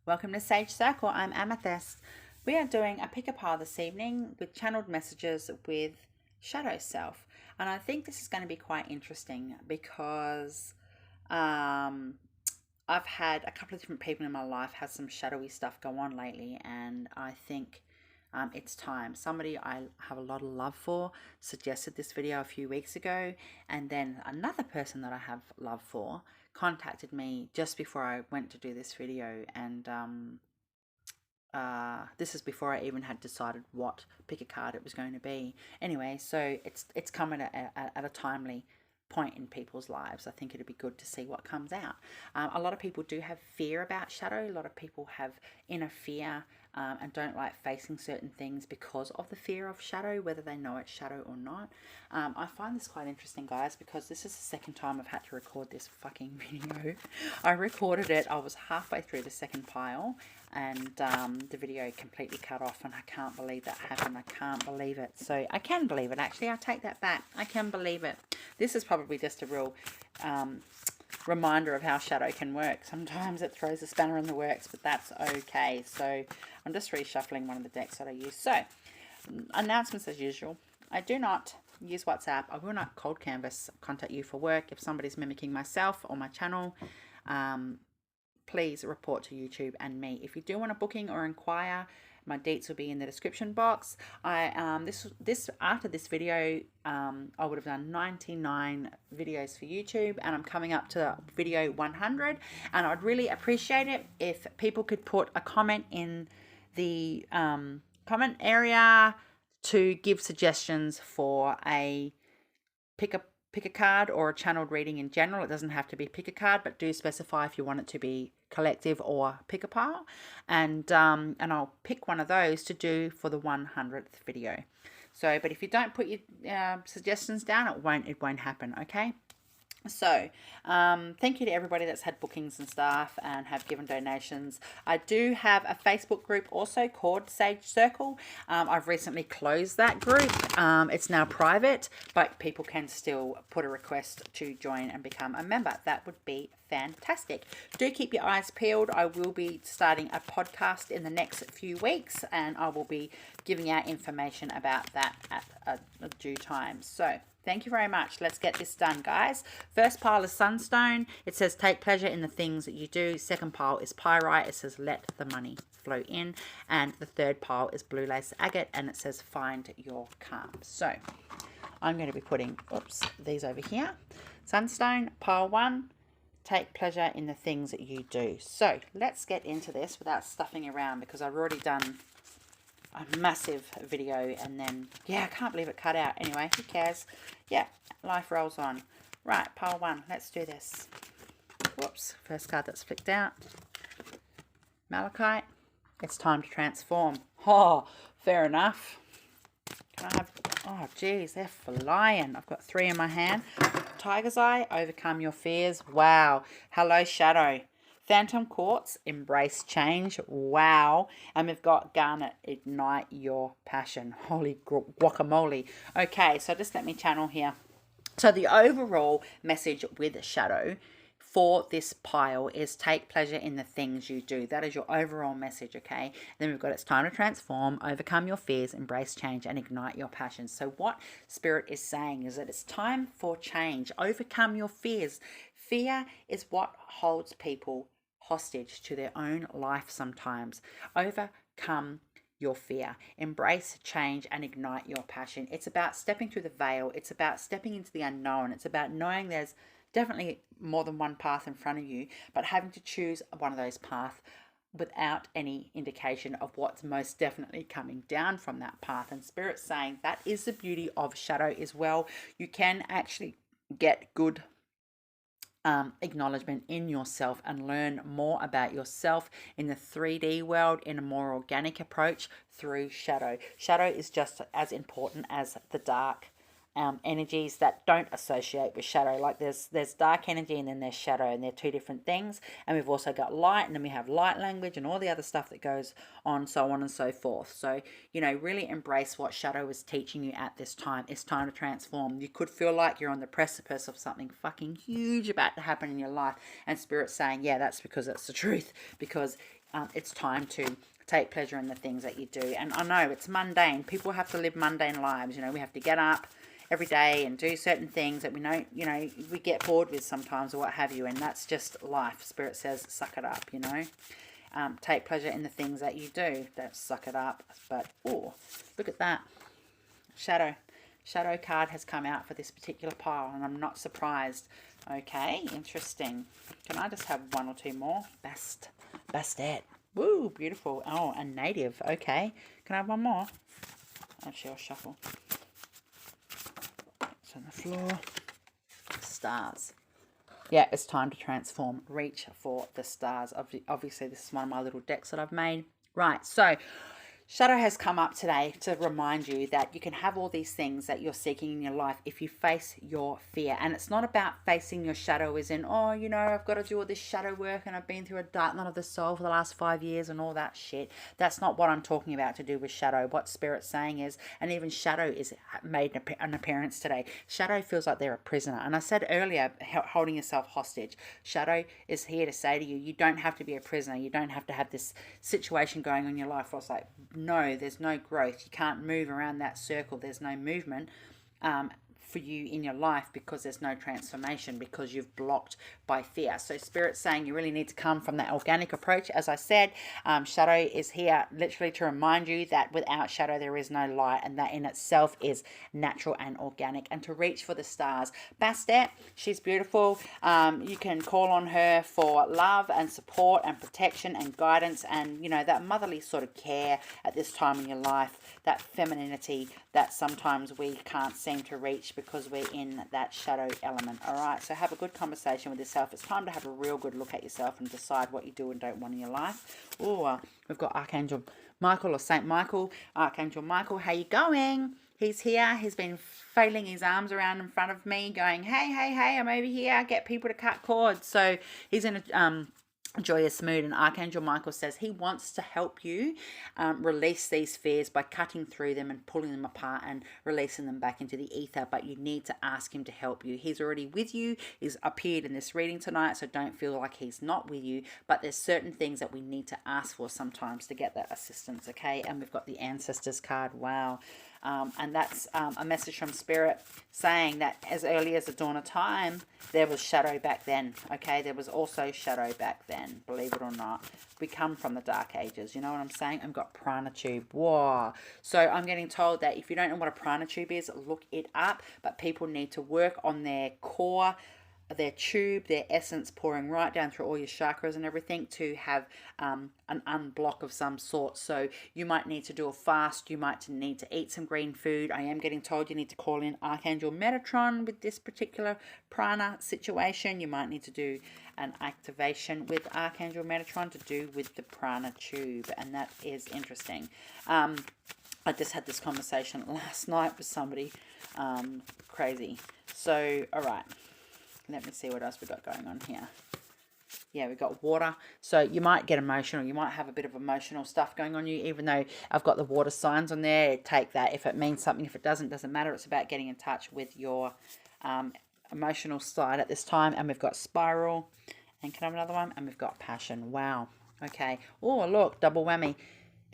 Welcome to Sage Circle. I'm Amythyst. We are doing a pick a pile this evening with channeled messages with Shadow Self. And I think this is going to be quite interesting because I've had a couple of different people in my life have some shadowy stuff go on lately, and I think it's time. Somebody I have a lot of love for suggested this video a few weeks ago, and then another person that I have love for contacted me just before I went to do this video, and this is before I even had decided what pick a card it was going to be. Anyway, so it's coming at a timely point in people's lives. I think it'd be good to see what comes out. A lot of people do have fear about shadow. A lot of people have inner fear and don't like facing certain things because of the fear of shadow, whether they know it's shadow or not. I find this quite interesting, guys, because this is the second time I've had to record this fucking video. I recorded it, I was halfway through the second pile, and the video completely cut off, and I can't believe that happened. I can't believe it. So I can believe it, actually. I take that back. I can believe it. This is probably just a real reminder of how shadow can work. Sometimes it throws a spanner in the works, but that's okay. So I'm just reshuffling one of the decks that I use. So announcements as usual. I do not use WhatsApp. I will not cold canvas contact you for work. If somebody's mimicking myself or my channel, please report to YouTube and me. If you do want a booking or inquire, my dates will be in the description box. After this video, I would have done 99 videos for YouTube, and I'm coming up to video 100. And I'd really appreciate it if people could put a comment in the comment area to give suggestions for a pick a card or a channeled reading in general. It doesn't have to be pick a card, but do specify if you want it to be collective or pick a pile, and I'll pick one of those to do for the 100th video. So, but if you don't put your suggestions down, it won't happen. Okay. So thank you to everybody that's had bookings and stuff and have given donations. I do have a Facebook group also called Sage Circle. I've recently closed that group. It's now private, but people can still put a request to join and become a member. That would be fantastic. Do keep your eyes peeled. I will be starting a podcast in the next few weeks, and I will be giving out information about that at a due time. So thank you very much. Let's get this done, guys. First pile is sunstone. It says take pleasure in the things that you do. Second pile is pyrite. It says let the money flow in. And the third pile is blue lace agate, and it says find your calm. So I'm going to be putting, these over here. Sunstone, pile 1. Take pleasure in the things that you do. So let's get into this without stuffing around, because I've already done a massive video, and then I can't believe it cut out. Anyway, who cares? Life rolls on. Right, pile 1, let's do this. Whoops, first card that's flicked out. Malachite. It's time to transform. Oh, fair enough. Can I have, oh geez, they're flying. I've got 3 in my hand. Tiger's Eye, overcome your fears. Wow. Hello, shadow. Phantom Quartz, embrace change. Wow. And we've got Garnet, ignite your passion. Holy guacamole. Okay, so just let me channel here. So the overall message with shadow for this pile is take pleasure in the things you do. That is your overall message, okay? Then we've got it's time to transform, overcome your fears, embrace change, and ignite your passion. So what Spirit is saying is that it's time for change. Overcome your fears. Fear is what holds people hostage to their own life sometimes. Overcome your fear, embrace change, and ignite your passion. It's about stepping through the veil. It's about stepping into the unknown. It's about knowing there's definitely more than one path in front of you, but having to choose one of those paths without any indication of what's most definitely coming down from that path. And Spirit's saying that is the beauty of shadow as well. You can actually get good acknowledgement in yourself and learn more about yourself in the 3D world in a more organic approach through shadow. Shadow is just as important as the dark energies that don't associate with shadow. Like there's dark energy and then there's shadow, and they're two different things. And we've also got light, and then we have light language and all the other stuff that goes on, so on and so forth. So, you know, really embrace what shadow is teaching you at this time. It's time to transform. You could feel like you're on the precipice of something fucking huge about to happen in your life, and Spirit's saying, yeah, that's because it's the truth, because it's time to take pleasure in the things that you do. And I know it's mundane. People have to live mundane lives. You know, we have to get up every day and do certain things that we know, you know, we get bored with sometimes or what have you. And that's just life. Spirit says, suck it up, you know. Take pleasure in the things that you do. Don't suck it up. But, oh, look at that. Shadow card has come out for this particular pile, and I'm not surprised. Okay, interesting. Can I just have one or two more? Bastet. Woo, beautiful. Oh, a native. Okay. Can I have one more? Actually, I'll shuffle. It's on the floor. Stars. Yeah, it's time to transform. Reach for the stars. Obviously, this is one of my little decks that I've made. Right, so Shadow has come up today to remind you that you can have all these things that you're seeking in your life if you face your fear. And it's not about facing your shadow as in, oh, you know, I've got to do all this shadow work and I've been through a dark night of the soul for the last 5 years and all that shit. That's not what I'm talking about to do with shadow. What Spirit's saying is, and even shadow is made an appearance today. Shadow feels like they're a prisoner. And I said earlier, holding yourself hostage. Shadow is here to say to you, you don't have to be a prisoner. You don't have to have this situation going on in your life where it's like, no, there's no growth. You can't move around that circle. There's no movement for you in your life because there's no transformation, because you've blocked by fear. So Spirit's saying you really need to come from that organic approach. As I said, shadow is here literally to remind you that without shadow there is no light, and that in itself is natural and organic, and to reach for the stars. Bastet, she's beautiful. You can call on her for love and support and protection and guidance, and you know, that motherly sort of care at this time in your life, that femininity that sometimes we can't seem to reach because we're in that shadow element. All right, so have a good conversation with yourself. It's time to have a real good look at yourself and decide what you do and don't want in your life. Oh, we've got Archangel Michael or Saint Michael. Archangel Michael, how you going? He's here. He's been flailing his arms around in front of me going, hey, hey, hey, I'm over here. Get people to cut cords. So he's in a joyous mood, and Archangel Michael says he wants to help you release these fears by cutting through them and pulling them apart and releasing them back into the ether. But you need to ask him to help you. He's already with you. He's appeared in this reading tonight, so don't feel like he's not with you. But there's certain things that we need to ask for sometimes to get that assistance. Okay, and we've got the Ancestors card. Wow. And that's a message from Spirit saying that as early as the dawn of time, there was shadow back then. Okay, there was also shadow back then, believe it or not. We come from the dark ages, you know what I'm saying? I've got prana tube. Whoa. So I'm getting told that if you don't know what a prana tube is, look it up. But people need to work on their core, their tube, their essence pouring right down through all your chakras and everything to have an unblock of some sort. So you might need to do a fast. You might need to eat some green food. I am getting told you need to call in Archangel Metatron with this particular prana situation. You might need to do an activation with Archangel Metatron to do with the prana tube, and that is interesting. I just had this conversation last night with somebody. Crazy. So, all right. Let me see what else we've got going on here. Yeah, we've got water. So you might get emotional. You might have a bit of emotional stuff going on you, even though I've got the water signs on there. Take that. If it means something, if it doesn't matter. It's about getting in touch with your emotional side at this time. And we've got spiral. And can I have another one? And we've got passion. Wow. Okay. Oh, look, double whammy.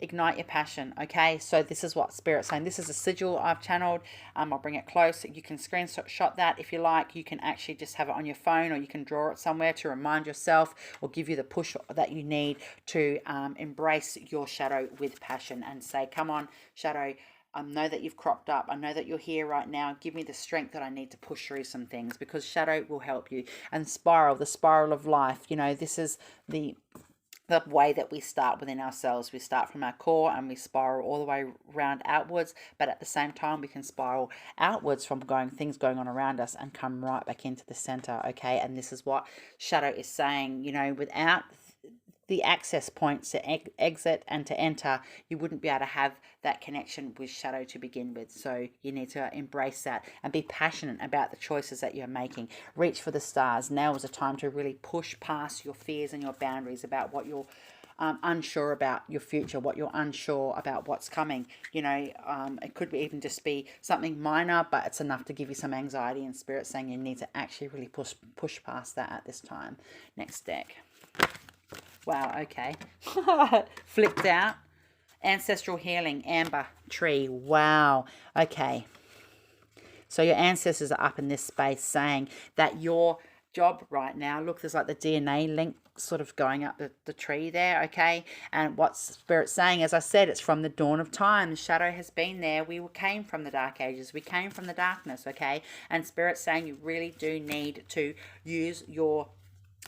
Ignite your passion. Okay, so this is what Spirit's saying. This is a sigil I've channeled. I'll bring it close. You can screenshot that if you like. You can actually just have it on your phone, or you can draw it somewhere to remind yourself or give you the push that you need to embrace your shadow with passion and say, come on, shadow, I know that you've cropped up. I know that you're here right now. Give me the strength that I need to push through some things, because shadow will help you. And spiral, the spiral of life, you know, this is the way that we start within ourselves. We start from our core and we spiral all the way around outwards, but at the same time we can spiral outwards from things going on around us and come right back into the center. Okay, and this is what shadow is saying. You know, without the access points to exit and to enter, you wouldn't be able to have that connection with shadow to begin with. So you need to embrace that and be passionate about the choices that you're making. Reach for the stars. Now is a time to really push past your fears and your boundaries about what you're unsure about your future, what you're unsure about what's coming. You know, it could even just be something minor, but it's enough to give you some anxiety, and Spirit saying you need to actually really push past that at this time. Next deck. Wow, okay. Flipped out. Ancestral healing, amber tree. Wow. Okay. So your ancestors are up in this space saying that your job right now, look, there's like the DNA link sort of going up the tree there, okay? And what Spirit's saying, as I said, it's from the dawn of time. The shadow has been there. We came from the dark ages. We came from the darkness, okay? And Spirit's saying you really do need to use your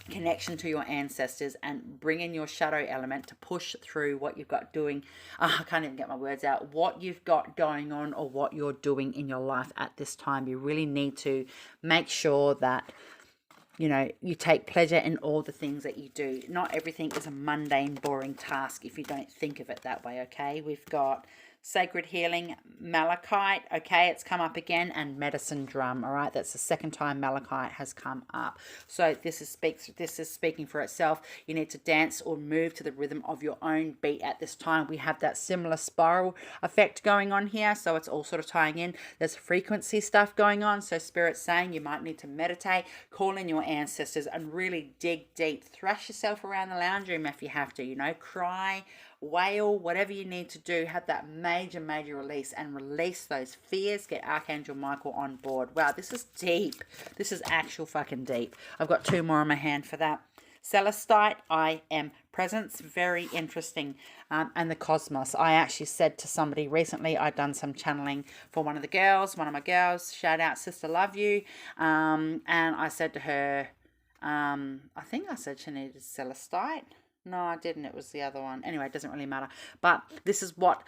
connection to your ancestors and bring in your shadow element to push through what you've got doing. I can't even get my words out. What you've got going on or what you're doing in your life at this time. You really need to make sure that, you know, you take pleasure in all the things that you do. Not everything is a mundane, boring task if you don't think of it that way, okay? We've got sacred healing, malachite, okay, it's come up again, and medicine drum, all right? That's the second time malachite has come up. So this is speaking for itself. You need to dance or move to the rhythm of your own beat at this time. We have that similar spiral effect going on here, so it's all sort of tying in. There's frequency stuff going on, so Spirit's saying you might need to meditate, call in your ancestors, and really dig deep. Thrash yourself around the lounge room if you have to, you know, cry, wail, whatever you need to do. Have that major release and release those fears. Get Archangel Michael on board. Wow, this is deep. This is actual fucking deep. I've got two more on my hand for that. Celestite, I am presence. Very interesting. And the cosmos. I actually said to somebody recently, I'd done some channeling for one of my girls, shout out sister, love you. And I said to her, I think I said she needed Celestite. No, I didn't. It was the other one. Anyway, it doesn't really matter. But this is what,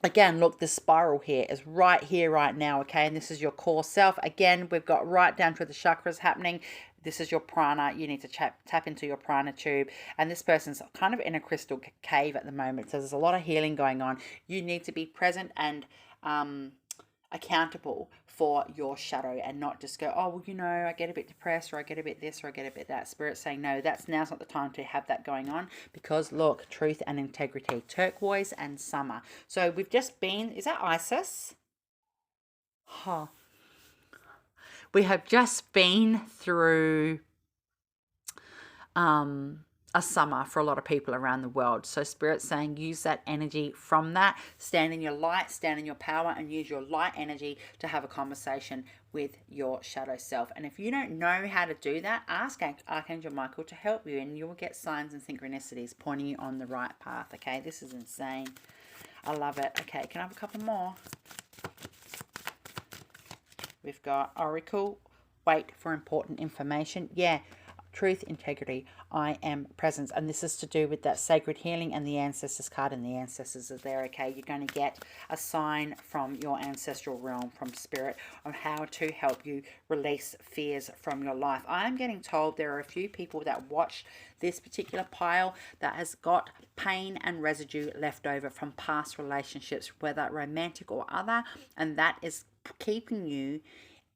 again, look, this spiral here is right here, right now, okay? And this is your core self. Again, we've got right down to the chakras happening. This is your prana. You need to tap into your prana tube. And this person's kind of in a crystal cave at the moment. So there's a lot of healing going on. You need to be present and accountable for your shadow and not just go, oh, well, you know, I get a bit depressed or I get a bit this or I get a bit that. Spirit's saying, no, now's not the time to have that going on, because look, truth and integrity, turquoise and summer. So we've just been, is that Isis? Huh. We have just been through a summer for a lot of people around the world. So Spirit's saying use that energy from that, stand in your light, stand in your power, and use your light energy to have a conversation with your shadow self. And if you don't know how to do that, ask Archangel Michael to help you, and you will get signs and synchronicities pointing you on the right path. Okay, this is insane. I love it. Okay, can I have a couple more? We've got Oracle, wait for important information. Yeah, truth, integrity, I am presence. And this is to do with that sacred healing and the ancestors card, and the ancestors are there, okay? You're going to get a sign from your ancestral realm, from Spirit, on how to help you release fears from your life. I am getting told there are a few people that watch this particular pile that has got pain and residue left over from past relationships, whether romantic or other, and that is keeping you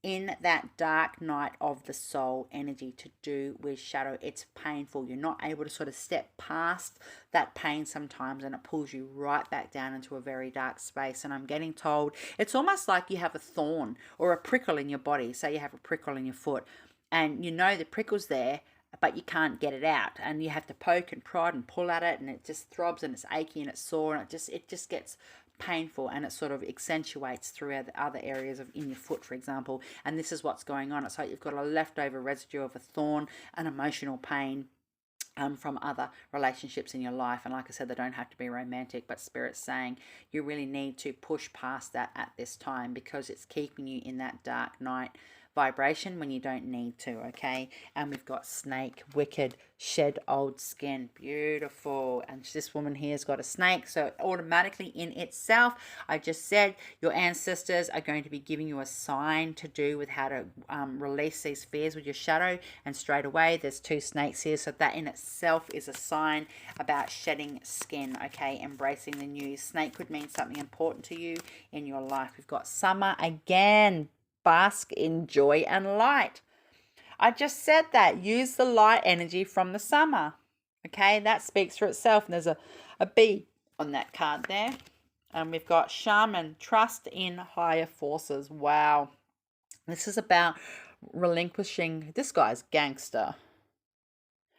in that dark night of the soul energy to do with shadow. It's painful. You're not able to sort of step past that pain sometimes, and it pulls you right back down into a very dark space. And I'm getting told it's almost like you have a thorn or a prickle in your body. Say you have a prickle in your foot and you know the prickle's there, but you can't get it out, and you have to poke and prod and pull at it, and it just throbs and it's achy and it's sore, and it just gets painful, and it sort of accentuates through other areas of in your foot, for example. And this is what's going on. It's like you've got a leftover residue of a thorn and emotional pain from other relationships in your life. And like I said, they don't have to be romantic, but Spirit's saying you really need to push past that at this time, because it's keeping you in that dark night vibration when you don't need to, okay? And we've got snake, wicked, shed old skin, beautiful. And this woman here has got a snake, so automatically in itself, I just said your ancestors are going to be giving you a sign to do with how to release these fears with your shadow. And straight away there's two snakes here, so that in itself is a sign about shedding skin, okay? Embracing the new. Snake could mean something important to you in your life. We've got summer again. Bask in joy and light. I just said that. Use the light energy from the summer. Okay, that speaks for itself. And there's a bee on that card there. And we've got shaman, trust in higher forces. Wow. This is about relinquishing. This guy's gangster.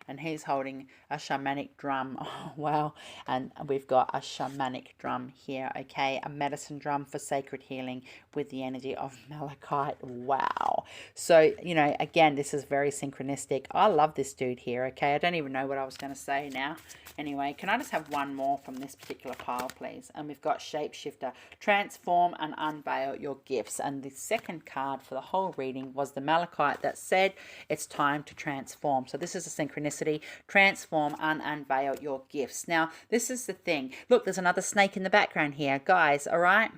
and he's holding a shamanic drum. Oh, wow. And we've got a shamanic drum here, okay? A medicine drum for sacred healing with the energy of malachite. Wow. So, you know, again, this is very synchronistic. I love this dude here, okay? I don't even know what I was going to say now. Anyway, can I just have one more from this particular pile, please? And we've got shapeshifter. Transform and unveil your gifts. And the second card for the whole reading was the malachite that said it's time to transform. So this is a synchronicity. Transform and unveil your gifts. Now, this is the thing. Look, there's another snake in the background here, guys, all right?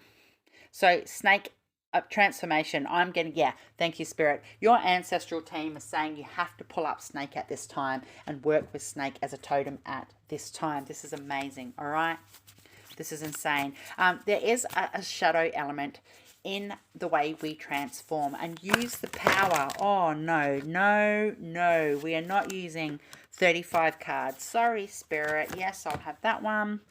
So snake transformation. I'm getting, yeah, thank you, Spirit. Your ancestral team is saying you have to pull up snake at this time and work with snake as a totem at this time. This is amazing, all right? This is insane. There is a shadow element in the way we transform and use the power. Oh, no, no, no. We are not using 35 cards. Sorry, Spirit. Yes, I'll have that one.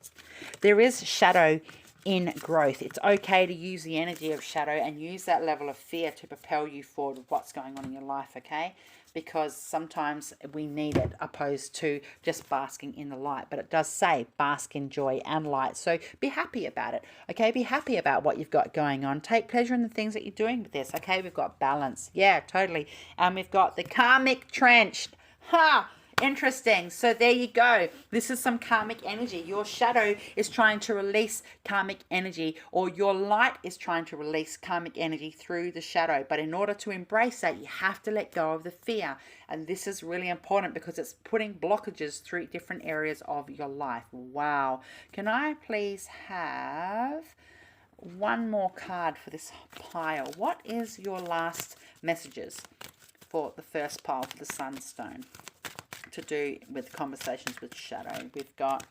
There is shadow in growth. It's okay to use the energy of shadow and use that level of fear to propel you forward with what's going on in your life, okay? Because sometimes we need it opposed to just basking in the light. But it does say bask in joy and light. So be happy about it, okay? Be happy about what you've got going on. Take pleasure in the things that you're doing with this, okay? We've got balance. Yeah, totally. And we've got the karmic trench. Ha! Interesting. So there you go. This is some karmic energy. Your shadow is trying to release karmic energy, or your light is trying to release karmic energy through the shadow. But in order to embrace that, you have to let go of the fear. And this is really important because it's putting blockages through different areas of your life. Wow. Can I please have one more card for this pile? What is your last messages for the first pile, for the sunstone, to do with conversations with shadow? We've got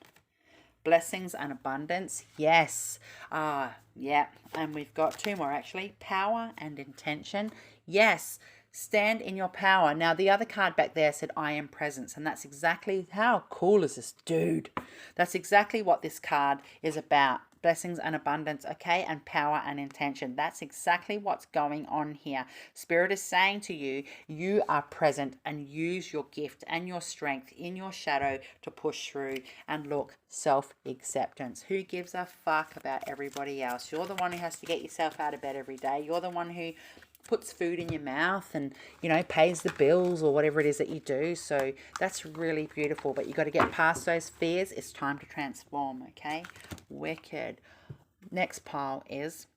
blessings and abundance. Yes. Yeah. And we've got two more actually. Power and intention. Yes. Stand in your power. Now, the other card back there said, I am presence. And that's exactly, how cool is this, dude? That's exactly what this card is about. Blessings and abundance, okay? And power and intention. That's exactly what's going on here. Spirit is saying to you, you are present, and use your gift and your strength in your shadow to push through. And look, self-acceptance. Who gives a fuck about everybody else? You're the one who has to get yourself out of bed every day. You're the one who puts food in your mouth and, you know, pays the bills or whatever it is that you do. So that's really beautiful. But you got to get past those fears. It's time to transform, okay? Wicked. Next pile is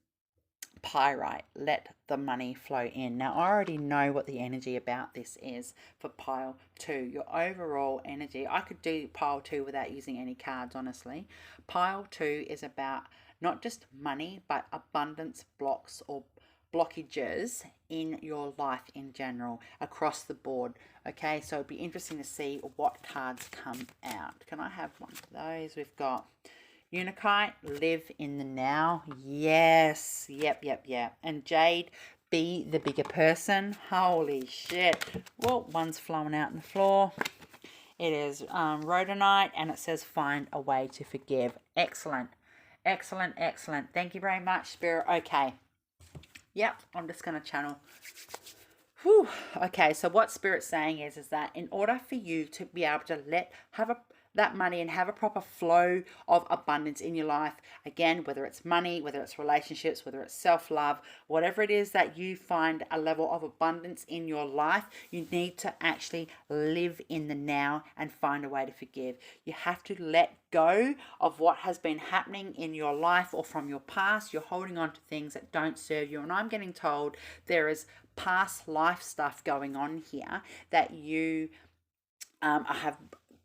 pyrite. Let the money flow in. Now, I already know what the energy about this is for pile 2. Your overall energy. I could do pile 2 without using any cards, honestly. Pile 2 is about not just money, but abundance blocks or blockages in your life in general, across the board, okay? So it'd be interesting to see what cards come out. Can I have one of those? We've got Unikite, live in the now. Yes. Yep. And Jade, be the bigger person. Holy shit. Well, one's flowing out on the floor. It is rhodonite, and it says find a way to forgive. Excellent. Thank you very much, Spirit. Okay. Yep, I'm just going to channel. Whew. Okay, so what Spirit's saying is that in order for you to be able to have that money and have a proper flow of abundance in your life, again, whether it's money, whether it's relationships, whether it's self-love, whatever it is that you find a level of abundance in your life, you need to actually live in the now and find a way to forgive. You have to let go of what has been happening in your life or from your past. You're holding on to things that don't serve you. And I'm getting told there is past life stuff going on here that you have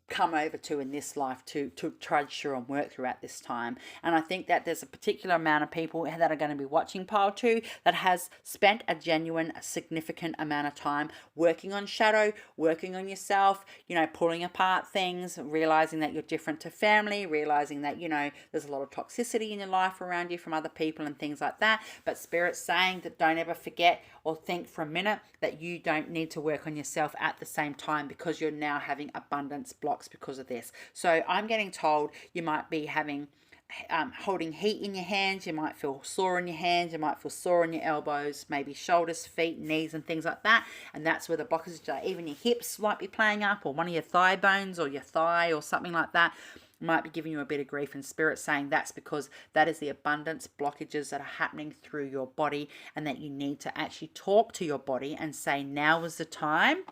come over to in this life to trudge through and work through at this time. And I think that there's a particular amount of people that are going to be watching pile 2 that has spent a genuine, significant amount of time working on shadow, working on yourself, you know, pulling apart things, realizing that you're different to family, realizing that, you know, there's a lot of toxicity in your life around you from other people and things like that. But Spirit's saying that don't ever forget or think for a minute that you don't need to work on yourself at the same time, because you're now having abundance blocks because of this. So I'm getting told you might be having holding heat in your hands. You might feel sore in your hands. You might feel sore in your elbows, maybe shoulders, feet, knees, and things like that. And that's where the blockages are. Even your hips might be playing up, or one of your thigh bones, or your thigh, or something like that might be giving you a bit of grief, and spirit saying that's because that is the abundance blockages that are happening through your body, and that you need to actually talk to your body and say, now is the time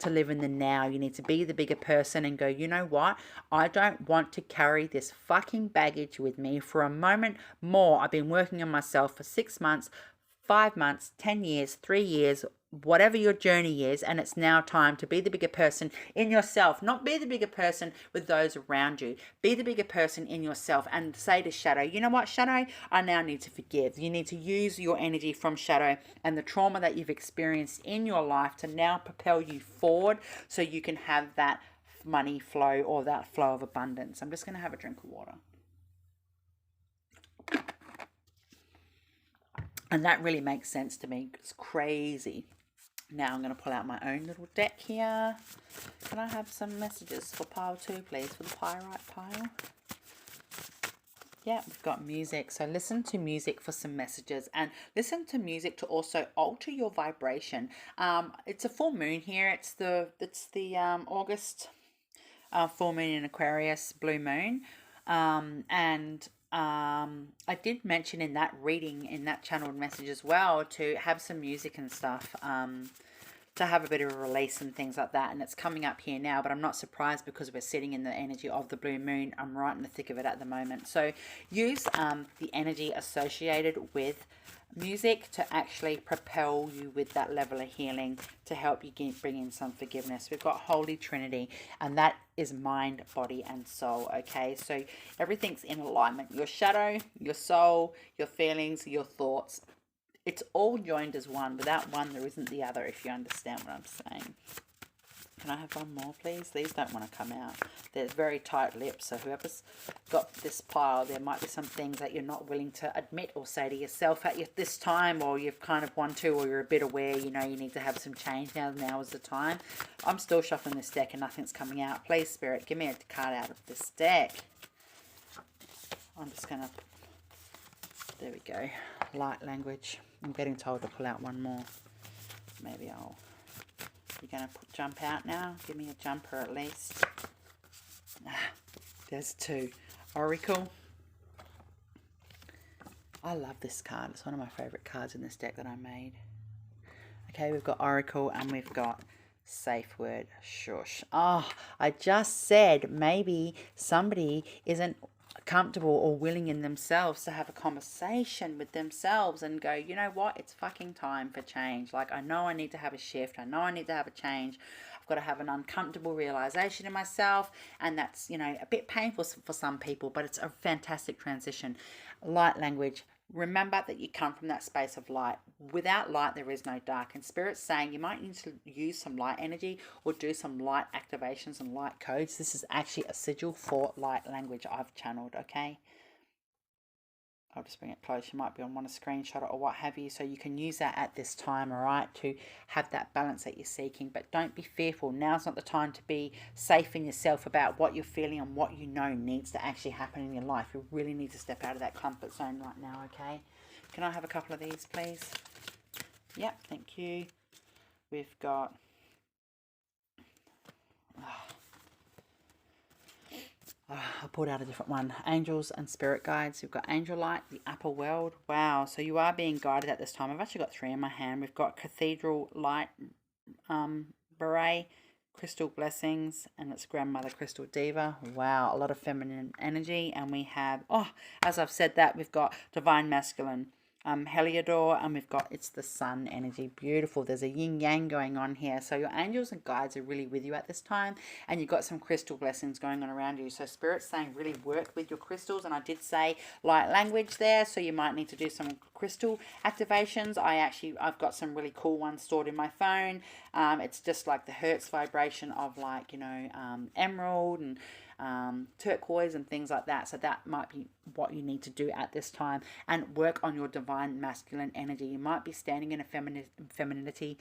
to live in the now. You need to be the bigger person and go, you know what, I don't want to carry this fucking baggage with me for a moment more. I've been working on myself for 6 months, 5 months, 10 years, 3 years, whatever your journey is, and it's now time to be the bigger person in yourself. Not be the bigger person with those around you. Be the bigger person in yourself, and say to Shadow, you know what, Shadow, I now need to forgive. You need to use your energy from Shadow and the trauma that you've experienced in your life to now propel you forward, so you can have that money flow, or that flow of abundance. I'm just going to have a drink of water. And that really makes sense to me. It's crazy. Now I'm going to pull out my own little deck here. Can I have some messages for pile 2, please, for the pyrite pile? Yeah, we've got music. So listen to music for some messages, and listen to music to also alter your vibration. It's a full moon here. It's the August full moon in Aquarius, blue moon. I did mention in that reading, in that channeled message as well, to have some music and stuff, to have a bit of a release and things like that. And it's coming up here now, but I'm not surprised because we're sitting in the energy of the blue moon. I'm right in the thick of it at the moment. So use the energy associated with music to actually propel you with that level of healing, to help you bring in some forgiveness. We've got Holy Trinity, and that is mind, body, and soul. Okay, so everything's in alignment. Your shadow, your soul, your feelings, your thoughts. It's all joined as one. Without one, there isn't the other, if you understand what I'm saying. Can I have one more, please? These don't want to come out. They're very tight lips, so whoever's got this pile, there might be some things that you're not willing to admit or say to yourself at this time, or you've kind of want to, or you're a bit aware, you know, you need to have some change now. Now is the time. I'm still shuffling this deck and nothing's coming out. Please, Spirit, give me a card out of this deck. I'm just going to... There we go. Light language. I'm getting told to pull out one more. Maybe I'll... You're going to jump out now? Give me a jumper at least. There's 2. Oracle. I love this card. It's one of my favourite cards in this deck that I made. Okay, we've got Oracle and we've got Safe Word. Shush. Oh, I just said maybe somebody isn't comfortable or willing in themselves to have a conversation with themselves and go, you know what, it's fucking time for change. Like, I know I need to have a shift. I know I need to have a change. I've got to have an uncomfortable realization in myself, and that's, you know, a bit painful for some people, but it's a fantastic transition. Light language. Remember that you come from that space of light. Without light, there is no dark. And Spirit's saying you might need to use some light energy or do some light activations and light codes. This is actually a sigil for light language I've channeled, okay? I'll just bring it close. You might be on one to screenshot it or what have you. So you can use that at this time, all right, to have that balance that you're seeking. But don't be fearful. Now's not the time to be safe in yourself about what you're feeling and what you know needs to actually happen in your life. You really need to step out of that comfort zone right now, okay? Can I have a couple of these, please? Yep, thank you. We've got... I pulled out a different one. Angels and spirit guides. We've got angel light, the upper world. Wow. So you are being guided at this time. I've actually got 3 in my hand. We've got cathedral light, beret, crystal blessings, and it's grandmother crystal diva. Wow. A lot of feminine energy. And we have, as I've said that, we've got divine masculine, Heliodor, and we've got, it's the sun energy. Beautiful. There's a yin yang going on here. So your angels and guides are really with you at this time, and you've got some crystal blessings going on around you. So Spirit's saying really work with your crystals, and I did say light language there, so you might need to do some crystal activations. I've got some really cool ones stored in my phone. It's just like the hertz vibration of, like, you know, emerald and turquoise and things like that. So that might be what you need to do at this time, and work on your divine masculine energy. You might be standing in a femininity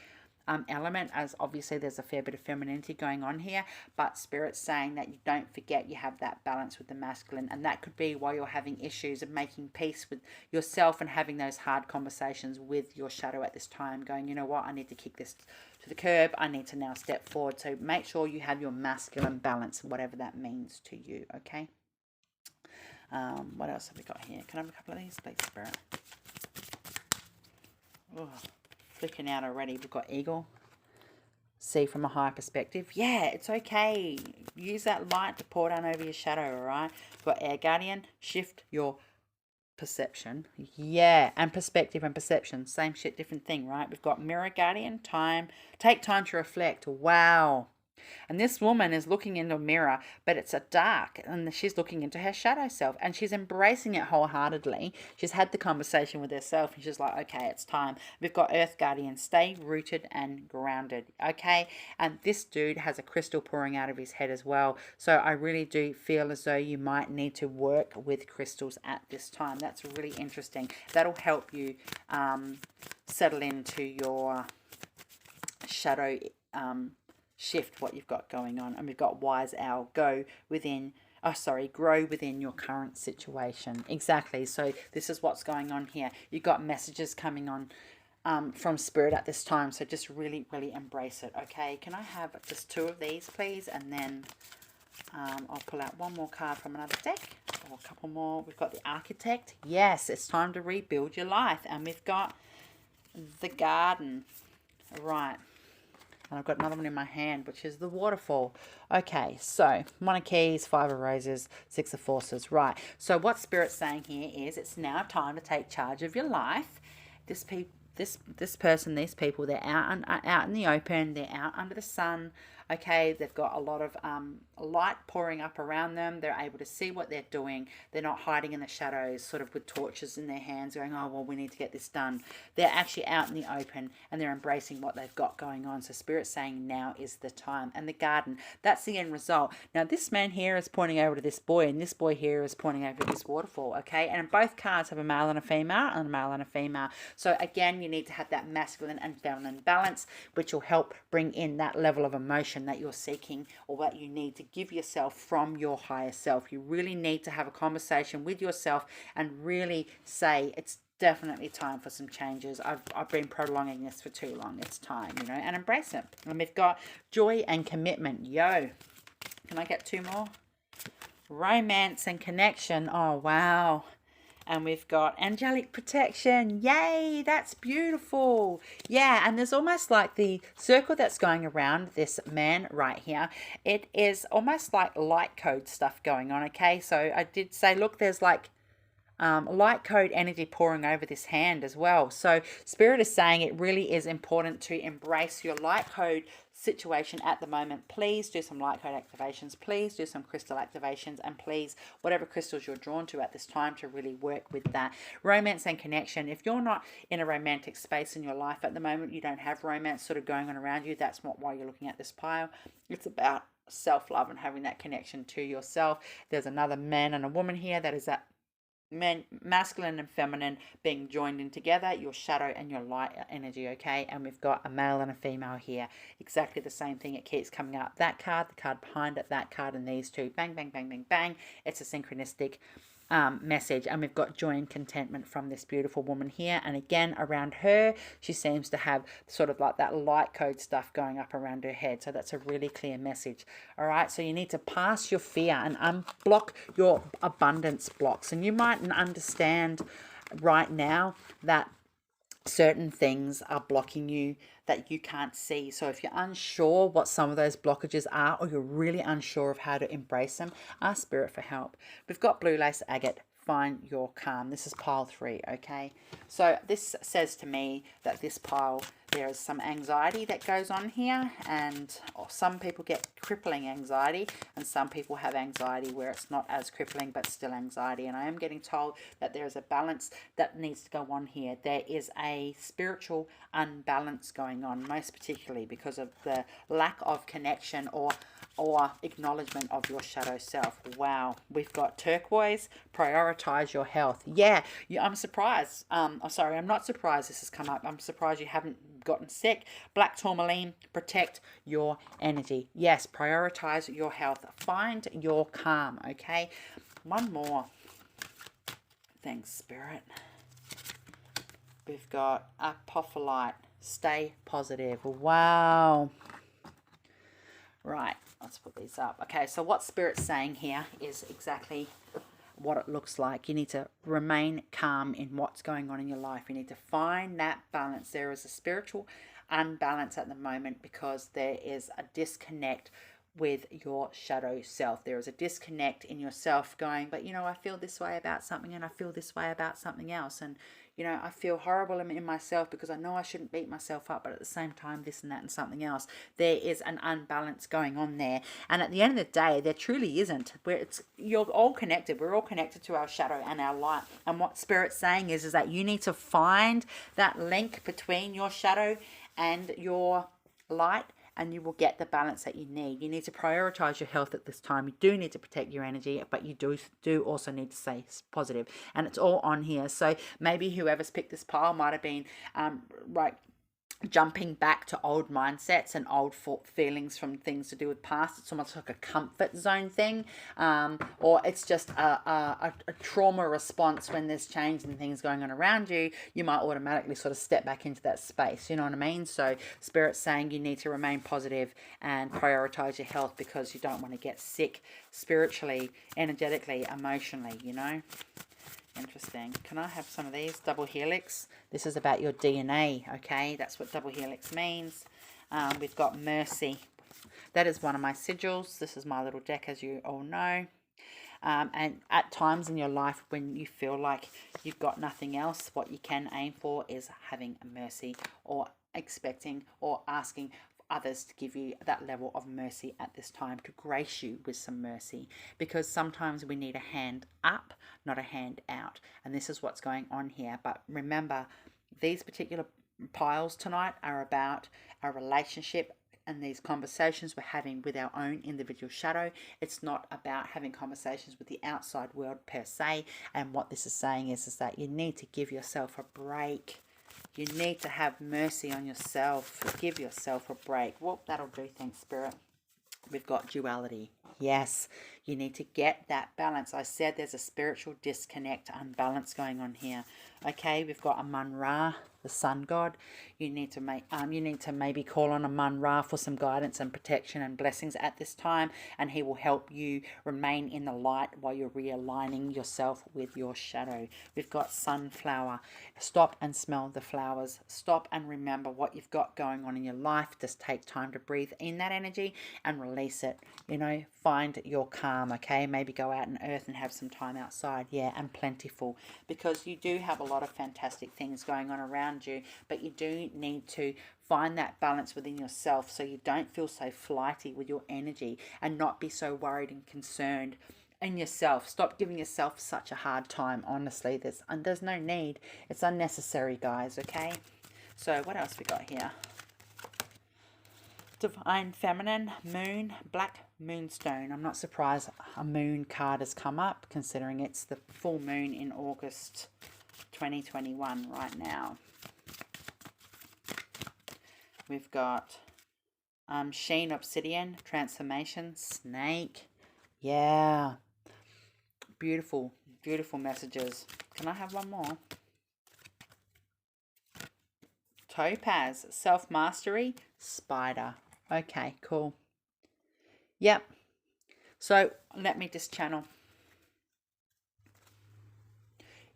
element, as obviously there's a fair bit of femininity going on here, but Spirit's saying that you don't forget you have that balance with the masculine, and that could be why you're having issues of making peace with yourself and having those hard conversations with your shadow at this time, going, you know what, I need to kick this to the curb, I need to now step forward. So make sure you have your masculine balance, whatever that means to you, okay? What else have we got here? Can I have a couple of these, please, Spirit? Oh, flicking out already. We've got eagle. See from a higher perspective. Yeah, it's okay. Use that light to pour down over your shadow, all right? We've got air guardian. Shift your perception. Yeah, and perspective and perception. Same shit, different thing, right? We've got mirror guardian. Time. Take time to reflect. Wow. And this woman is looking into a mirror, but it's a dark, and she's looking into her shadow self, and she's embracing it wholeheartedly. She's had the conversation with herself, and she's like, okay, it's time. We've got Earth Guardian, stay rooted and grounded, okay? And this dude has a crystal pouring out of his head as well. So I really do feel as though you might need to work with crystals at this time. That's really interesting. That'll help you settle into your shadow shift what you've got going on. And we've got wise owl, grow within your current situation. Exactly. So this is what's going on here. You've got messages coming on from Spirit at this time, so just really embrace it. Okay, can I have just 2 of these, please? And then I'll pull out one more card from another deck, or a couple more. We've got the Architect. Yes, it's time to rebuild your life. And we've got the Garden. Right. And I've got another one in my hand, which is the Waterfall. Okay, so 1 of Keys, 5 of Roses, 6 of Forces. Right, so what Spirit's saying here is it's now time to take charge of your life. This person, these people, they're out in the open. They're out under the sun. Okay, they've got a lot of light pouring up around them. They're able to see what they're doing. They're not hiding in the shadows, sort of with torches in their hands, going, oh, well, we need to get this done. They're actually out in the open, and they're embracing what they've got going on. So Spirit's saying now is the time. And the Garden, that's the end result. Now, this man here is pointing over to this boy, and this boy here is pointing over to this waterfall, okay? And both cards have a male and a female, and a male and a female. So again, you need to have that masculine and feminine balance, which will help bring in that level of emotion that you're seeking, or what you need to give yourself from your higher self. You really need to have a conversation with yourself and really say, it's definitely time for some changes. I've been prolonging this for too long. It's time, you know, and embrace it. And we've got joy and commitment. Yo, can I get 2 more? Romance and connection. Oh, wow. And we've got angelic protection. Yay, that's beautiful. Yeah, and there's almost like the circle that's going around this man right here. It is almost like light code stuff going on, okay? So I did say, look, there's like light code energy pouring over this hand as well. So Spirit is saying it really is important to embrace your light code situation at the moment. Please do some light code activations, please do some crystal activations, and please, whatever crystals you're drawn to at this time, to really work with that. Romance and connection. If you're not in a romantic space in your life at the moment, you don't have romance sort of going on around you, that's not why you're looking at this pile. It's about self-love and having that connection to yourself. There's another man and a woman here that is that masculine and feminine being joined in together, your shadow and your light energy, okay? And we've got a male and a female here, exactly the same thing. It keeps coming up, that card, the card behind it, that card, and these two, bang bang bang bang bang. It's a synchronistic message. And we've got joy and contentment from this beautiful woman here, and again around her, she seems to have sort of like that light code stuff going up around her head. So that's a really clear message. All right, so you need to pass your fear and unblock your abundance blocks. And you mightn't understand right now that certain things are blocking you that you can't see. So if you're unsure what some of those blockages are, or you're really unsure of how to embrace them, ask Spirit for help. We've got blue lace agate. Find your calm. This is pile 3, okay? So this says to me that this pile, there is some anxiety that goes on here, and some people get crippling anxiety, and some people have anxiety where it's not as crippling but still anxiety. And I am getting told that there is a balance that needs to go on here. There is a spiritual unbalance going on, most particularly because of the lack of connection or acknowledgement of your shadow self. Wow, we've got turquoise, prioritize your health. Yeah, I'm surprised. I'm not surprised this has come up. I'm surprised you haven't gotten sick. Black tourmaline, protect your energy. Yes, prioritize your health. Find your calm, okay? One more. Thanks, Spirit. We've got apophyllite. Stay positive. Wow. Right, let's put these up. Okay, so what Spirit's saying here is exactly what it looks like. You need to remain calm in what's going on in your life. You need to find that balance. There is a spiritual unbalance at the moment because there is a disconnect with your shadow self. There is a disconnect in yourself going, but you know, I feel this way about something and I feel this way about something else. And you know, I feel horrible in myself because I know I shouldn't beat myself up, but at the same time, this and that and something else. There is an unbalance going on there. And at the end of the day, there truly isn't. You're all connected. We're all connected to our shadow and our light. And what Spirit's saying is that you need to find that link between your shadow and your light, and you will get the balance that you need. You need to prioritize your health at this time. You do need to protect your energy, but you do also need to stay positive. And it's all on here. So maybe whoever's picked this pile might have been jumping back to old mindsets and old feelings from things to do with past. It's almost like a comfort zone thing, or it's just a trauma response. When there's change and things going on around you, you might automatically sort of step back into that space, you know what I mean? So Spirit's saying you need to remain positive and prioritize your health because you don't want to get sick spiritually, energetically, emotionally, you know. Interesting. Can I have some of these? Double helix. This is about your DNA, okay? That's what double helix means. We've got mercy. That is one of my sigils. This is my little deck, as you all know. And at times in your life when you feel like you've got nothing else, what you can aim for is having mercy, or expecting or asking others to give you that level of mercy at this time, to grace you with some mercy, because sometimes we need a hand up, not a hand out. And this is what's going on here. But remember, these particular piles tonight are about our relationship and these conversations we're having with our own individual shadow. It's not about having conversations with the outside world per se. And what this is saying is that you need to give yourself a break. You need to have mercy on yourself. Give yourself a break. Well, that'll do. Thanks, Spirit. We've got duality. Yes, you need to get that balance. I said there's a spiritual disconnect, unbalance going on here. Okay, we've got Amun-Ra, the sun god. You need to maybe call on Amun-Ra for some guidance and protection and blessings at this time, and he will help you remain in the light while you're realigning yourself with your shadow. We've got sunflower. Stop and smell the flowers. Stop and remember what you've got going on in your life. Just take time to breathe in that energy and release it. You know, find your calm, okay? Maybe go out in earth and have some time outside, yeah, and plentiful, because you do have a lot of fantastic things going on around you, but you do need to find that balance within yourself so you don't feel so flighty with your energy and not be so worried and concerned in yourself. Stop giving yourself such a hard time, honestly. There's no need. It's unnecessary, guys, okay? So what else we got here? Divine Feminine, Moon, Black Moonstone. I'm not surprised a moon card has come up, considering it's the full moon in August 2021 right now. We've got Sheen Obsidian, Transformation, Snake. Yeah. Beautiful, beautiful messages. Can I have one more? Topaz, Self-Mastery, Spider. Okay, cool. Yep. So let me just channel.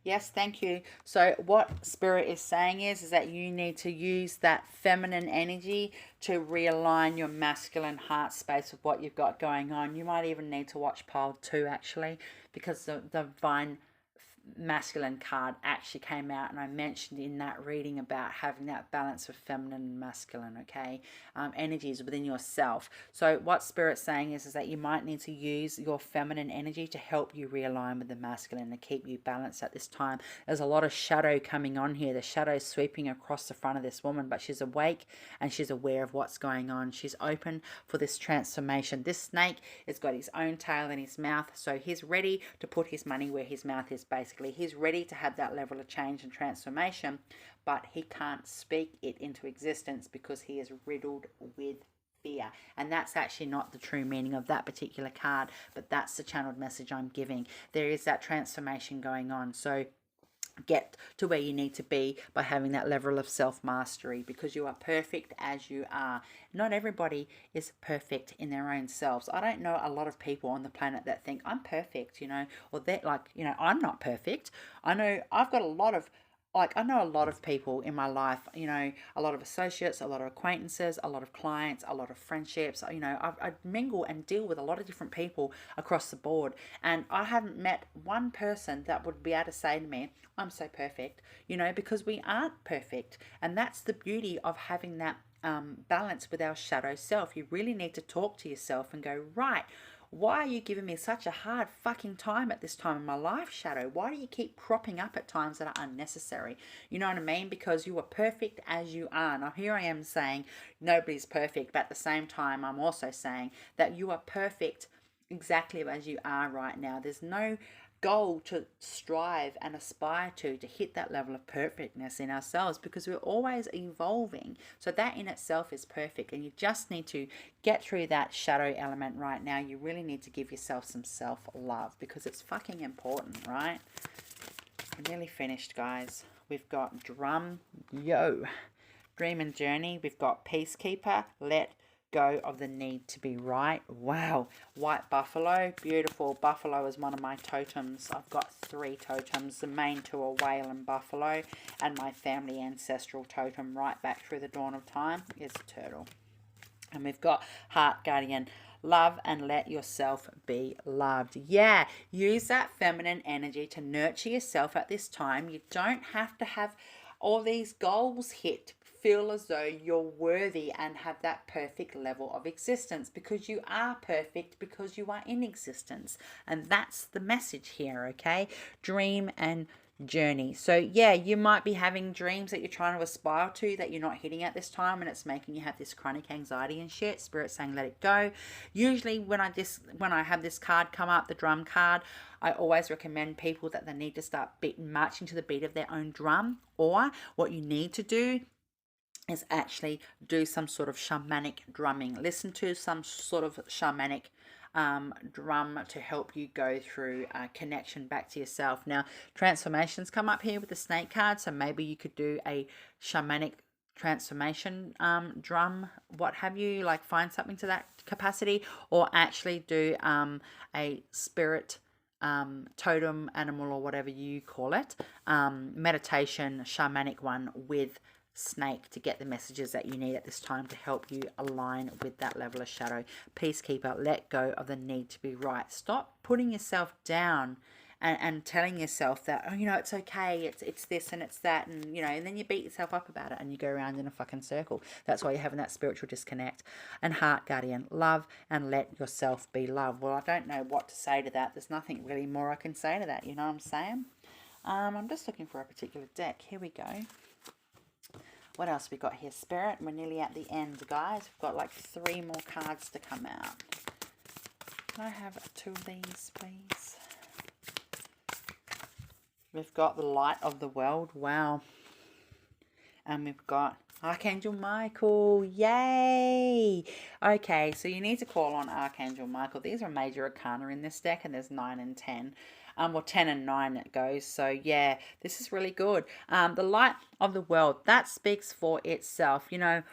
Yes, thank you. So what Spirit is saying is that you need to use that feminine energy to realign your masculine heart space with what you've got going on. You might even need to watch pile 2 actually, because the divine masculine card actually came out, and I mentioned in that reading about having that balance of feminine and masculine, okay, energies within yourself. So what Spirit's saying is that you might need to use your feminine energy to help you realign with the masculine, to keep you balanced at this time. There's a lot of shadow coming on here. The shadow sweeping across the front of this woman, but she's awake and she's aware of what's going on. She's open for this transformation. This snake has got his own tail in his mouth, so he's ready to put his money where his mouth is, basically. basically. He's ready to have that level of change and transformation, but he can't speak it into existence because he is riddled with fear. And that's actually not the true meaning of that particular card, but that's the channeled message I'm giving. There is that transformation going on. So get to where you need to be by having that level of self-mastery, because you are perfect as you are. Not everybody is perfect in their own selves. I don't know a lot of people on the planet that think I'm perfect, you know, or that, like, you know, I'm not perfect. I know I've got a lot of, like, I know a lot of people in my life, you know, a lot of associates, a lot of acquaintances, a lot of clients, a lot of friendships. You know, I mingle and deal with a lot of different people across the board. And I haven't met one person that would be able to say to me, I'm so perfect, you know, because we aren't perfect. And that's the beauty of having that balance with our shadow self. You really need to talk to yourself and go, right, why are you giving me such a hard fucking time at this time in my life, Shadow? Why do you keep cropping up at times that are unnecessary? You know what I mean? Because you are perfect as you are. Now, here I am saying nobody's perfect, but at the same time, I'm also saying that you are perfect exactly as you are right now. There's no goal to strive and aspire to hit that level of perfectness in ourselves, because we're always evolving. So that in itself is perfect, and you just need to get through that shadow element right now. You really need to give yourself some self-love, because it's fucking important, right? I'm nearly finished, guys. We've got Dream and Journey. We've got Peacekeeper, Let Go of the Need to Be Right. Wow. White Buffalo, beautiful. Buffalo is one of my totems. I've got 3 totems. The main 2 are whale and buffalo, and my family ancestral totem right back through the dawn of time is turtle. And we've got Heart Guardian, love and let yourself be loved. Yeah, use that feminine energy to nurture yourself at this time. You don't have to have all these goals hit. Feel as though you're worthy and have that perfect level of existence, because you are perfect, because you are in existence. And that's the message here, okay? Dream and journey. So yeah, you might be having dreams that you're trying to aspire to that you're not hitting at this time, and it's making you have this chronic anxiety and shit. Spirit saying let it go. Usually when I have this card come up, the drum card, I always recommend people that they need to start marching to the beat of their own drum, or what you need to do is actually do some sort of shamanic drumming. Listen to some sort of shamanic drum to help you go through connection back to yourself. Now, transformations come up here with the snake card, so maybe you could do a shamanic transformation drum, what have you, like find something to that capacity, or actually do a spirit totem animal, or whatever you call it, meditation shamanic one with snake, to get the messages that you need at this time to help you align with that level of shadow. Peacekeeper, let go of the need to be right. Stop putting yourself down and telling yourself that, oh, you know, it's okay, it's this and it's that, and you know, and then you beat yourself up about it and you go around in a fucking circle. That's why you're having that spiritual disconnect. And Heart Guardian, love and let yourself be loved. Well, I don't know what to say to that. There's nothing really more I can say to that, you know what I'm saying? I'm just looking for a particular deck. Here we go. What else we got here? Spirit. We're nearly at the end, guys. We've got like 3 more cards to come out. Can I have 2 of these, please? We've got the Light of the World. Wow. And we've got Archangel Michael. Yay! Okay, so you need to call on Archangel Michael. These are major arcana in this deck, and there's 9 and 10. Well, 10 and 9 it goes. So yeah, this is really good. The Light of the World, that speaks for itself. You know,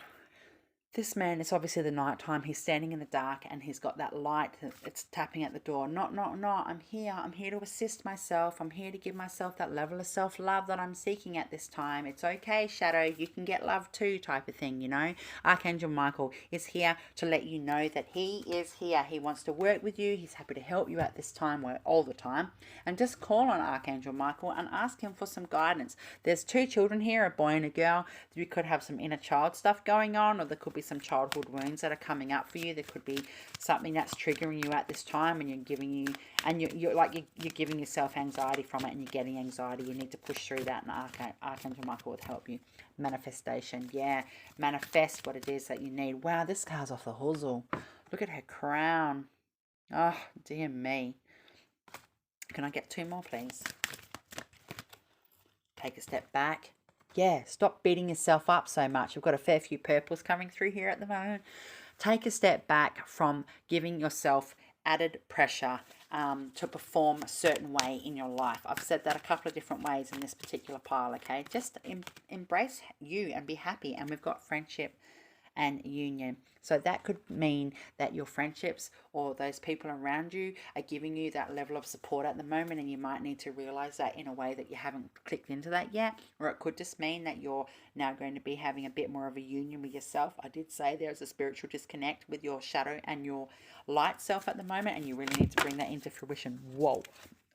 this man, it's obviously the night time. He's standing in the dark and he's got that light. It's tapping at the door. Not. I'm here. I'm here to assist myself. I'm here to give myself that level of self-love that I'm seeking at this time. It's okay, Shadow. You can get love too, type of thing, you know. Archangel Michael is here to let you know that he is here. He wants to work with you. He's happy to help you at this time, all the time. And just call on Archangel Michael and ask him for some guidance. There's 2 children here, a boy and a girl. You could have some inner child stuff going on, or there could be some childhood wounds that are coming up for you. There could be something that's triggering you at this time, and you're giving yourself anxiety from it, and you're getting anxiety. You need to push through that, and Archangel Michael will help you. Manifestation, yeah, manifest what it is that you need. Wow, this car's off the hustle. Look at her crown. Oh dear me. Can I get 2 more, please? Take a step back. Yeah, stop beating yourself up so much. We've got a fair few purples coming through here at the moment. Take a step back from giving yourself added pressure to perform a certain way in your life. I've said that a couple of different ways in this particular pile, okay? Just embrace you and be happy. And we've got friendship and union. So that could mean that your friendships or those people around you are giving you that level of support at the moment, and you might need to realize that in a way that you haven't clicked into that yet. Or it could just mean that you're now going to be having a bit more of a union with yourself. I did say there's a spiritual disconnect with your shadow and your light self at the moment, and you really need to bring that into fruition. Whoa,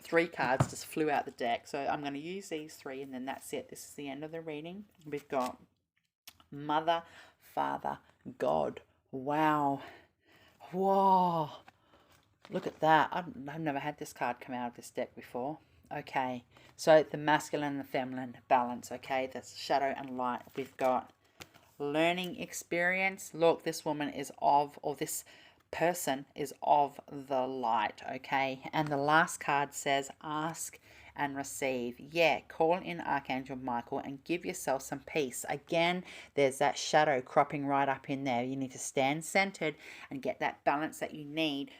3 cards just flew out the deck. So I'm going to use these 3, and then that's it. This is the end of the reading. We've got Mother, Father, God. Wow. Whoa. Look at that. I've never had this card come out of this deck before. Okay. So the masculine and the feminine balance. Okay. That's shadow and light. We've got learning experience. Look, this woman is of, or this person is of the light. Okay. And the last card says ask and receive. Yeah, call in Archangel Michael and give yourself some peace. Again, there's that shadow cropping right up in there. You need to stand centered and get that balance that you need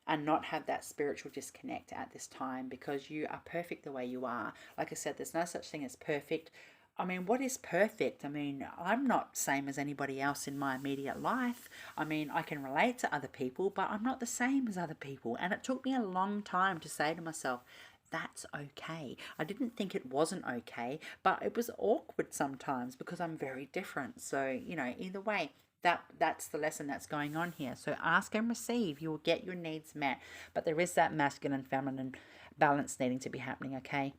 and not have that spiritual disconnect at this time, because you are perfect the way you are. Like I said, there's no such thing as perfect. I mean, what is perfect? I mean, I'm not same as anybody else in my immediate life. I mean, I can relate to other people, but I'm not the same as other people. And it took me a long time to say to myself, that's okay. I didn't think it wasn't okay, but it was awkward sometimes because I'm very different. So, you know, either way, that's the lesson that's going on here. So ask and receive. You will get your needs met. But there is that masculine, feminine balance needing to be happening, okay?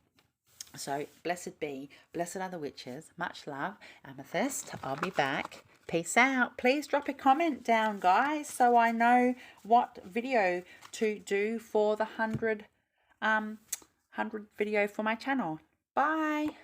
So blessed be, blessed are the witches. Much love, Amethyst. I'll be back. Peace out. Please drop a comment down, guys, so I know what video to do for the 100 video for my channel. Bye.